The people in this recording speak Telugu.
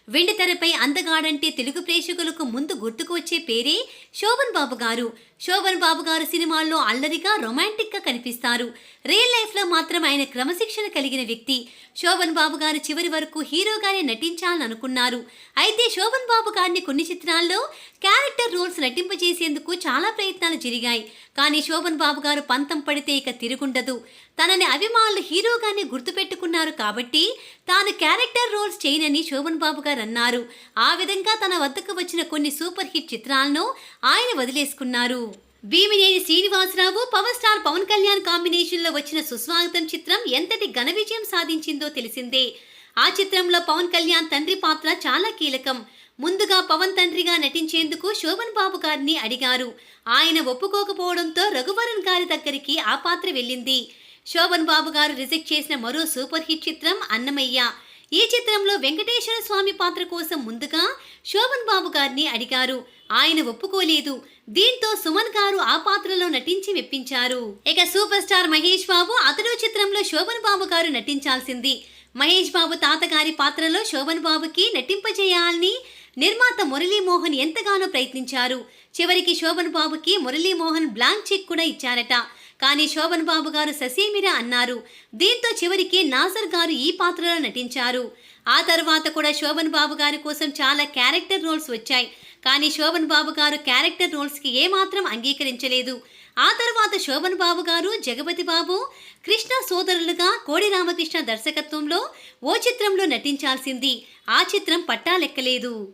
వెండితెరపై అందగాడంటే తెలుగు ప్రేక్షకులకు ముందు గుర్తుకు వచ్చే పేరే శోభన్ బాబు గారు. శోభన్ బాబు గారు సినిమాల్లో అల్లరిగా, రొమాంటిక్ గా కనిపిస్తారు. రియల్ లైఫ్ లో మాత్రం ఆయన క్రమశిక్షణ కలిగిన వ్యక్తి. శోభన్ బాబు గారు చివరి వరకు హీరోగానే నటించాలని అనుకున్నారు. అయితే శోభన్ బాబు గారిని కొన్ని చిత్రాల్లో క్యారెక్టర్ రోల్స్ నటింపజేసేందుకు చాలా ప్రయత్నాలు జరిగాయి. కానీ శోభన్ బాబు గారు పంతం పడితే ఇక తిరుగుండదు. తనని అభిమానులు హీరోగానే గుర్తుపెట్టుకున్నారు కాబట్టి తాను క్యారెక్టర్ రోల్స్ చేయనని శోభన్ బాబు గారు అన్నారు. ఆ విధంగా తన వద్దకు వచ్చిన కొన్ని సూపర్ హిట్ చిత్రాలను ఆయన వదిలేసుకున్నారు. Bhimineni Srinivasarao, power star Pawan Kalyan combination లో వచ్చిన సుస్వాగతం చిత్రం ఎంతటి ఘన విజయం సాధించిందో తెలిసిందే. ఆ చిత్రంలో పవన్ కళ్యాణ్ తండ్రి పాత్ర చాలా కీలకం. ముందుగా పవన్ తండ్రిగా నటించేందుకు శోభన్ బాబు గారిని అడిగారు. ఆయన ఒప్పుకోకపోవడంతో రఘువరన్ గారి దగ్గరికి ఆ పాత్ర వెళ్ళింది. శోభన్ బాబు గారు రిజెక్ట్ చేసిన మరో సూపర్ హిట్ చిత్రం అన్నమయ్య. ఈ చిత్రంలో వెంకటేశ్వర స్వామి పాత్ర కోసం ముందుగా శోభన్ బాబు గారిని అడిగారు. ఆయన ఒప్పుకోలేదు. దీంతో సుమన్ గారు ఆ పాత్రలో నటించి మెప్పించారు. ఇక సూపర్ స్టార్ మహేష్ బాబు అతడు చిత్రంలో శోభన్ బాబు గారు నటించాల్సింది. మహేష్ బాబు తాతగారి పాత్రలో శోభన్ బాబుకి నటింపజేయాలని నిర్మాత మురళీమోహన్ ఎంతగానో ప్రయత్నించారు. చివరికి శోభన్ బాబుకి మురళీమోహన్ బ్లాంక్ చెక్ కూడా ఇచ్చారట. కానీ శోభన్ బాబు గారు ససేమిరా అన్నారు. దీంతో చివరికి నాజర్ గారు ఈ పాత్రలో నటించారు. ఆ తర్వాత కూడా శోభన్ బాబు గారి కోసం చాలా క్యారెక్టర్ రోల్స్ వచ్చాయి. కానీ శోభన్ బాబు గారు క్యారెక్టర్ రోల్స్కి ఏమాత్రం అంగీకరించలేదు. ఆ తర్వాత శోభన్ బాబు గారు, జగపతి బాబు, కృష్ణ సోదరులుగా కోడి రామకృష్ణ దర్శకత్వంలో ఓ చిత్రంలో నటించాల్సింది. ఆ చిత్రం పట్టాలెక్కలేదు.